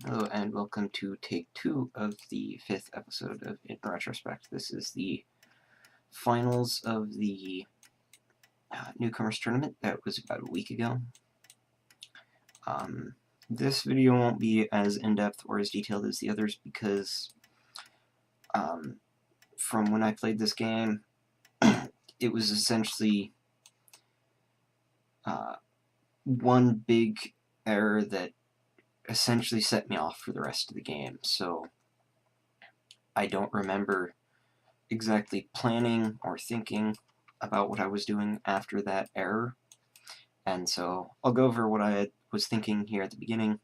Hello and welcome to take 2 of the 5th episode of InRetrospect. This is the finals of the Newcomers tournament that was about a week ago. This video won't be as in-depth or as detailed as the others because from when I played this game, it was essentially one big error that essentially set me off for the rest of the game, so I don't remember exactly planning or thinking about what I was doing after that error, and so I'll go over what I was thinking here at the beginning.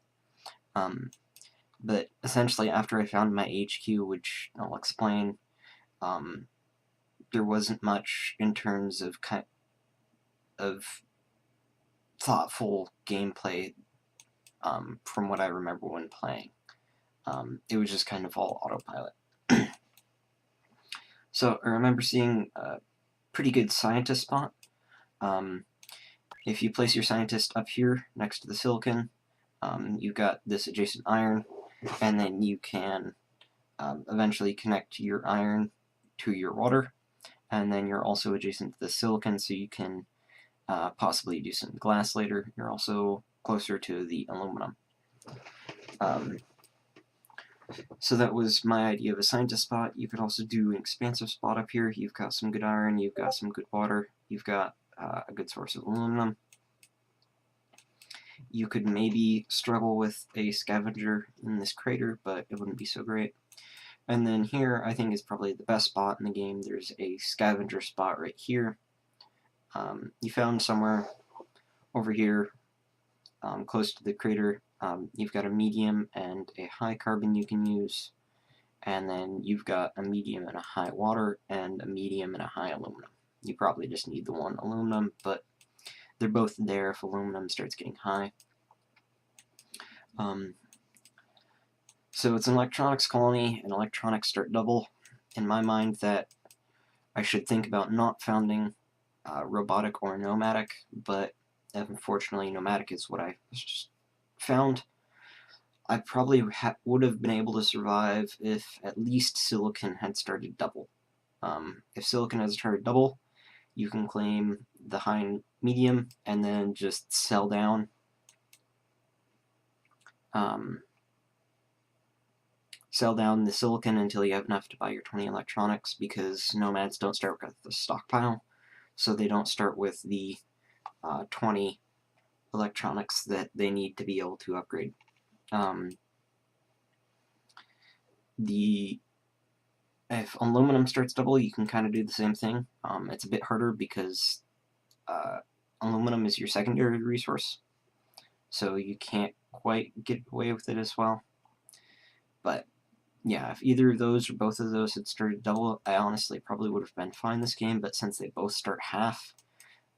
But essentially, after I found my HQ, which I'll explain, there wasn't much in terms of thoughtful gameplay from what I remember when playing. It was just kind of all autopilot. So I remember seeing a pretty good scientist spot. If you place your scientist up here next to the silicon, you've got this adjacent iron, and then you can eventually connect your iron to your water, and then you're also adjacent to the silicon, so you can possibly do some glass later. You're also closer to the aluminum. So that was my idea of a scientist spot. You could also do an expansive spot up here. You've got some good iron, you've got some good water, you've got a good source of aluminum. You could maybe struggle with a scavenger in this crater, but it wouldn't be so great. And then here, I think is probably the best spot in the game. There's a scavenger spot right here. You found somewhere over here, close to the crater. You've got a medium and a high carbon you can use, and then you've got a medium and a high water, and a medium and a high aluminum. You probably just need the one aluminum, but they're both there if aluminum starts getting high. So it's an electronics colony, and electronics start double. In my mind, that I should think about not founding robotic or nomadic, but unfortunately nomadic is what I found. I probably would have been able to survive if at least silicon had started double. If silicon has started double, you can claim the high and medium and then just sell down. Sell down the silicon until you have enough to buy your 20 electronics, because nomads don't start with the stockpile, so they don't start with the 20 electronics that they need to be able to upgrade. If aluminum starts double, you can kind of do the same thing. It's a bit harder because aluminum is your secondary resource, so you can't quite get away with it as well. But yeah, if either of those or both of those had started double, I honestly probably would have been fine this game, but since they both start half,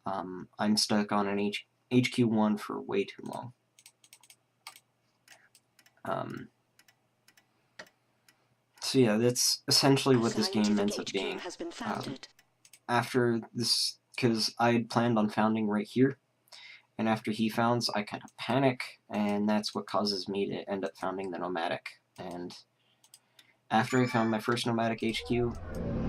I'm stuck on an HQ1 for way too long. So yeah, that's essentially what this game ends up being. After this, because I had planned on founding right here, and after he founds, I kind of panic, and that's what causes me to end up founding the nomadic. And after I found my first nomadic HQ,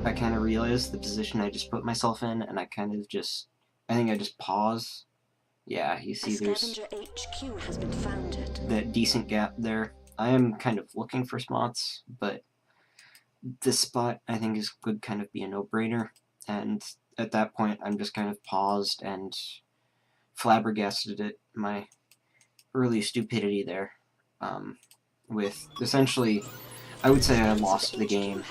I kind of realized the position I just put myself in, and I kind of just, I think I just pause. Yeah, you see there's HQ has been founded. That decent gap there. I am kind of looking for spots, but this spot I think could kind of be a no-brainer, and at that point I'm just kind of paused and flabbergasted at my early stupidity there, with essentially, I would say I lost the game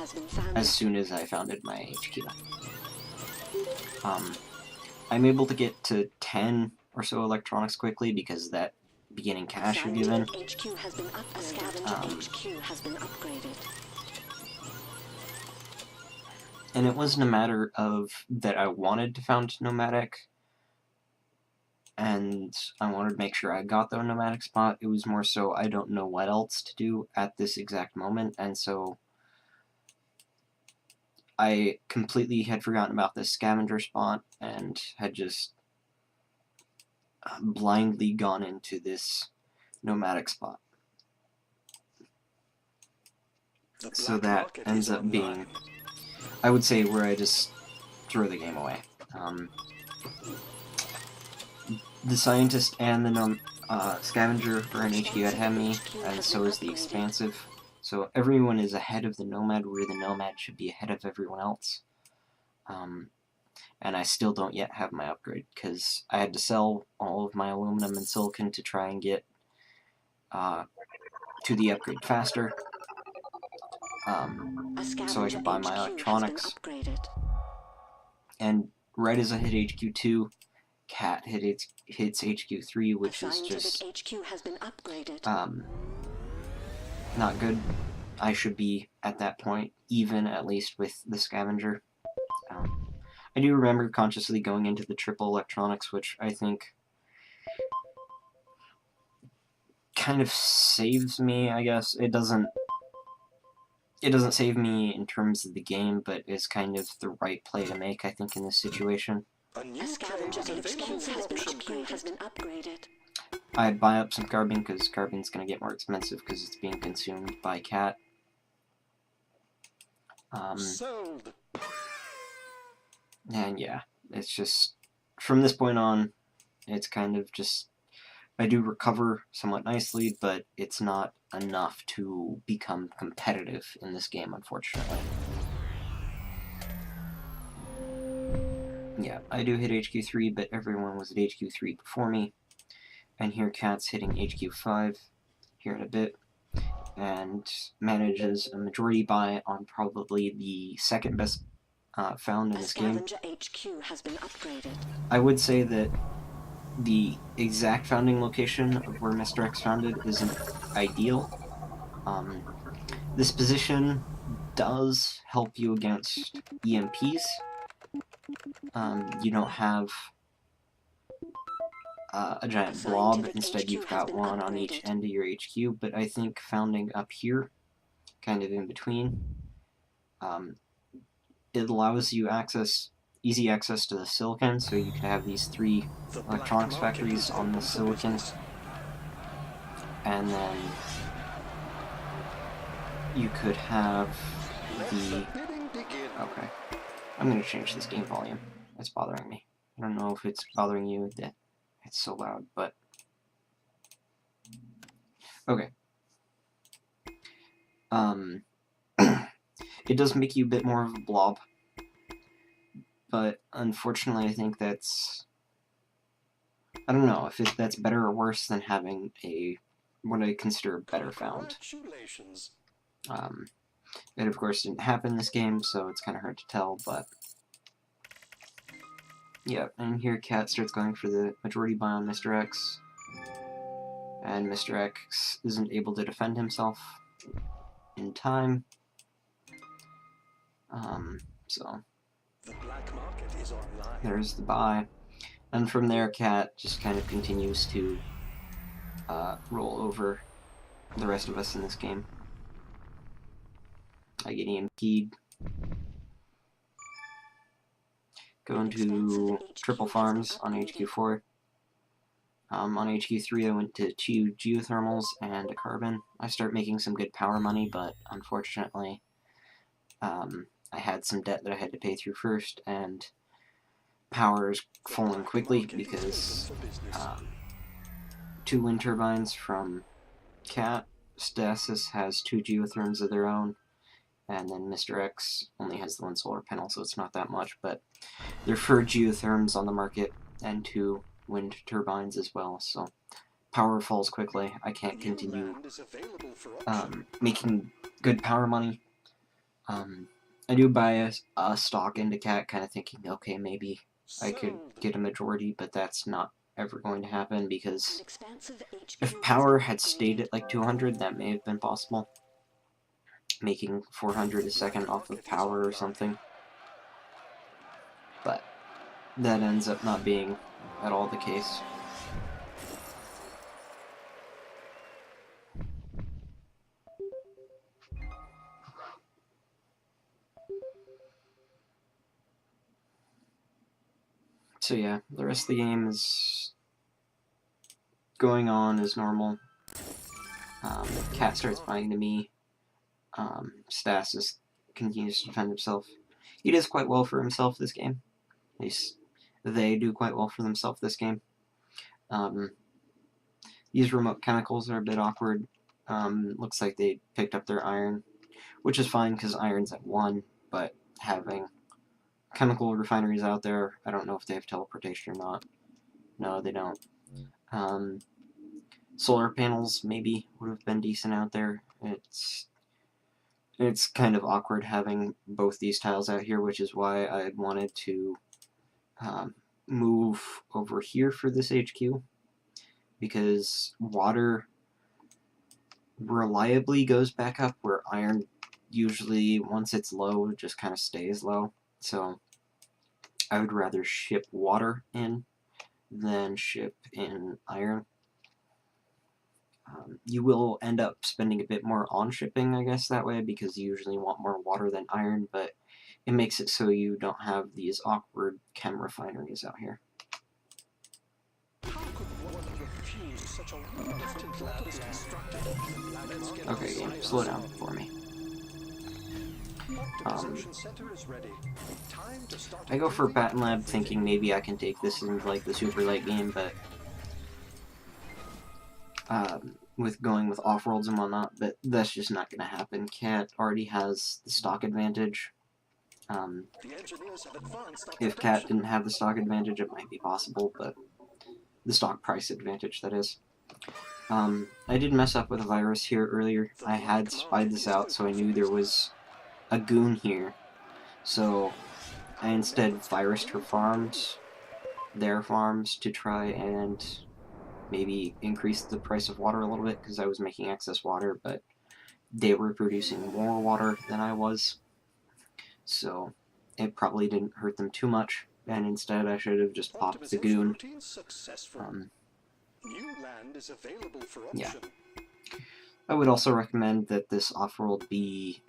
as soon as I founded my HQ. I'm able to get to 10 or so electronics quickly because of that beginning cash you're given. HQ has been a scavenger HQ has been upgraded. And it wasn't a matter of that I wanted to found nomadic, and I wanted to make sure I got the nomadic spot. It was more so I don't know what else to do at this exact moment, and so I completely had forgotten about this scavenger spot and had just blindly gone into this nomadic spot. So that ends up being, I would say, where I just throw the game away. The Scientist and the Scavenger are in HQ ahead of me, and so is the Expansive. So everyone is ahead of the Nomad, where the Nomad should be ahead of everyone else. And I still don't yet have my upgrade, because I had to sell all of my aluminum and silicon to try and get to the upgrade faster. So I could buy my electronics. And right as I hit HQ2, Cat hits HQ3, which is just not good. I should be at that point even, at least with the Scavenger. I do remember consciously going into the triple electronics, which I think kind of saves me, I guess. It doesn't save me in terms of the game, but is kind of the right play to make, I think, in this situation. A Scavenger HQ has been upgraded. I'd buy up some carbon, because carbon's going to get more expensive because it's being consumed by Cat. Sold. And yeah, it's just, from this point on, it's kind of just, I do recover somewhat nicely, but it's not enough to become competitive in this game, unfortunately. Yeah, I do hit HQ3, but everyone was at HQ3 before me. And here Cat's hitting HQ5 here in a bit, and manages a majority buy on probably the second best found in this game. HQ has been upgraded. I would say that the exact founding location of where Mr. X founded isn't ideal. This position does help you against EMPs. You don't have a giant blob, instead you've got one on each end of your HQ, but I think founding up here, kind of in between, it allows you easy access to the silicon, so you could have these 3 electronics factories on the silicon, and then you could have the... Okay. I'm going to change this game volume. It's bothering me. I don't know if it's bothering you that it's so loud, but... Okay. It does make you a bit more of a blob, but unfortunately I think that's... I don't know if that's better or worse than having what I consider a better found. It of course didn't happen in this game, so it's kind of hard to tell, but... Yeah, and here Cat starts going for the majority buy on Mr. X, and Mr. X isn't able to defend himself in time. So there's the buy, and from there Cat just kind of continues to roll over the rest of us in this game. I get EMP'd. Go into triple farms on HQ4. On HQ3 I went to 2 geothermals and a carbon. I start making some good power money, but unfortunately I had some debt that I had to pay through first, and power is falling quickly because 2 wind turbines from Cat. Stasis has 2 geotherms of their own, and then Mr. X only has the 1 solar panel, so it's not that much, but there are 4 geotherms on the market and 2 wind turbines as well, so power falls quickly. I can't continue making good power money. I do buy a stock into Cat, kind of thinking, okay, maybe I could get a majority, but that's not ever going to happen, because if power had stayed at like 200, that may have been possible. Making 400 a second off of power or something. But that ends up not being at all the case. So yeah, the rest of the game is going on as normal. Cat starts buying to me. Stasis continues to defend himself. He does quite well for himself this game. At least they do quite well for themselves this game. These remote chemicals are a bit awkward. Looks like they picked up their iron, which is fine because iron's at 1, but having chemical refineries out there, I don't know if they have teleportation or not. No, they don't. Solar panels maybe would have been decent out there. It's kind of awkward having both these tiles out here, which is why I wanted to move over here for this HQ, because water reliably goes back up where iron usually, once it's low, just kind of stays low. So I would rather ship water in than ship in iron. You will end up spending a bit more on shipping, I guess, that way, because you usually want more water than iron, but it makes it so you don't have these awkward chem refineries out here. Okay, game, slow down for me. I go for Baton Lab thinking maybe I can take this in like the super late game, but with going with Offworlds and whatnot, but that's just not going to happen. Cat already has the stock advantage. If Cat didn't have the stock advantage, it might be possible, but the stock price advantage, that is. I did mess up with a virus here earlier. I had spied this out, so I knew there was a goon here. So I instead virused her farms, their farms, to try and maybe increase the price of water a little bit, because I was making excess water, but they were producing more water than I was. So it probably didn't hurt them too much, and instead I should have just popped the goon. Yeah. I would also recommend that this Offworld be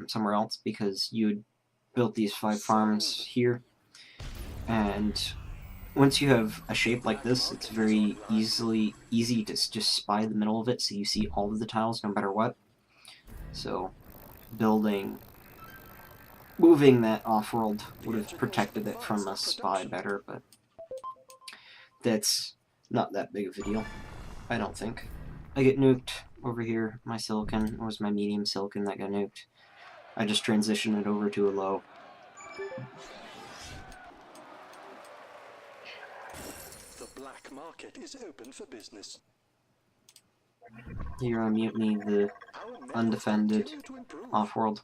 somewhere else, because you'd built these 5 farms here, and once you have a shape like this, it's very easy to just spy the middle of it, so you see all of the tiles no matter what. So moving that Offworld would have protected it from a spy better, but that's not that big of a deal, I don't think. I get nuked over here. My silicon, or was my medium silicon that got nuked. I just transitioned it over to a low. The black market is open for business. Here on Mutiny, the undefended Offworld.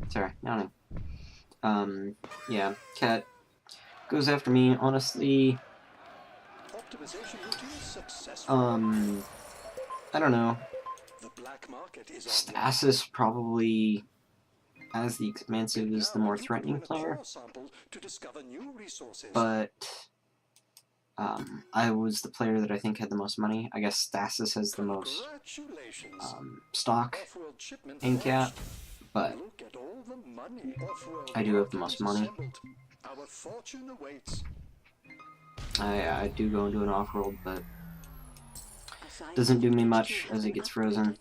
Sorry, yawning. Yeah, Cat goes after me, honestly. I don't know. Stasis probably, as the expansive, is the more threatening player. But I was the player that I think had the most money. I guess Stasis has the most stock in Cat, but I do have the most money. I do go into an Offworld, but doesn't do me much as it gets frozen.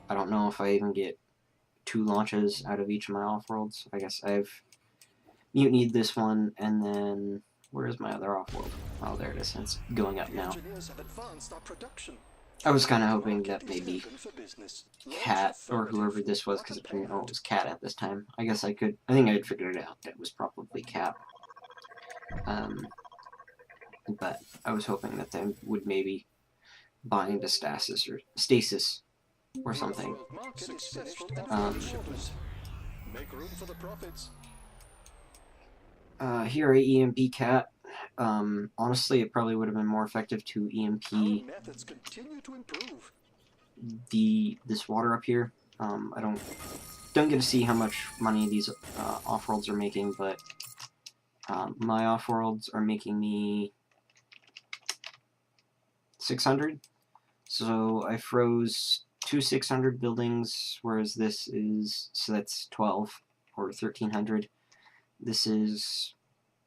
I don't know if I even get 2 launches out of each of my Offworlds. I guess I've mutinied this one, and then where's my other Offworld? Oh, there it is. It's going up now. I was kind of hoping that maybe Cat, or whoever this was, because I didn't know it was Cat at this time. I guess I think I had figured it out that it was probably Cat. But I was hoping that they would maybe buy into Stasis or something. Here at EMP Cat, honestly, it probably would have been more effective to EMP this water up here. I don't get to see how much money these Offworlds are making, but my Offworlds are making me 600. So I froze two 600 buildings, whereas this is, so that's 12 or 1300. This is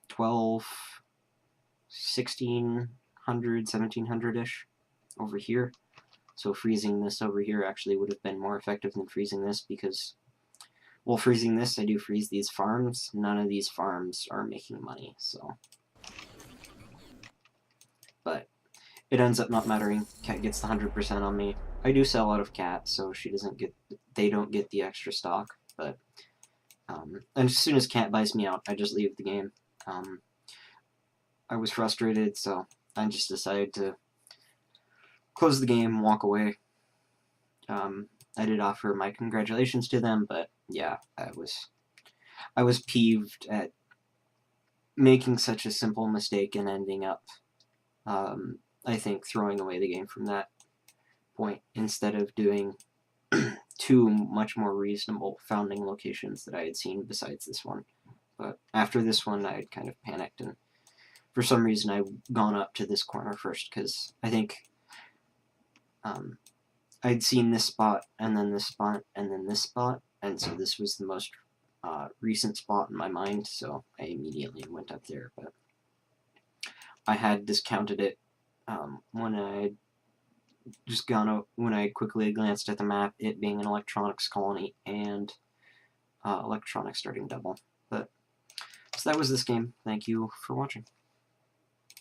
12, 1600, 1700-ish over here. So freezing this over here actually would have been more effective than freezing this because, well, freezing this, I do freeze these farms. None of these farms are making money, so. But it ends up not mattering. Cat gets the 100% on me. I do sell out of Cat, so she doesn't get, they don't get the extra stock, but and as soon as Cat buys me out, I just leave the game. I was frustrated, so I just decided to close the game, walk away. I did offer my congratulations to them, but yeah, I was peeved at making such a simple mistake and ending up, I think, throwing away the game from that point instead of doing two much more reasonable founding locations that I had seen besides this one. But after this one, I had kind of panicked, and for some reason I'd gone up to this corner first, because I think I'd seen this spot, and then this spot, and then this spot, and so this was the most recent spot in my mind, so I immediately went up there, but I had discounted it when I just when I quickly glanced at the map, it being an electronics colony and electronics starting double. But so that was this game. Thank you for watching.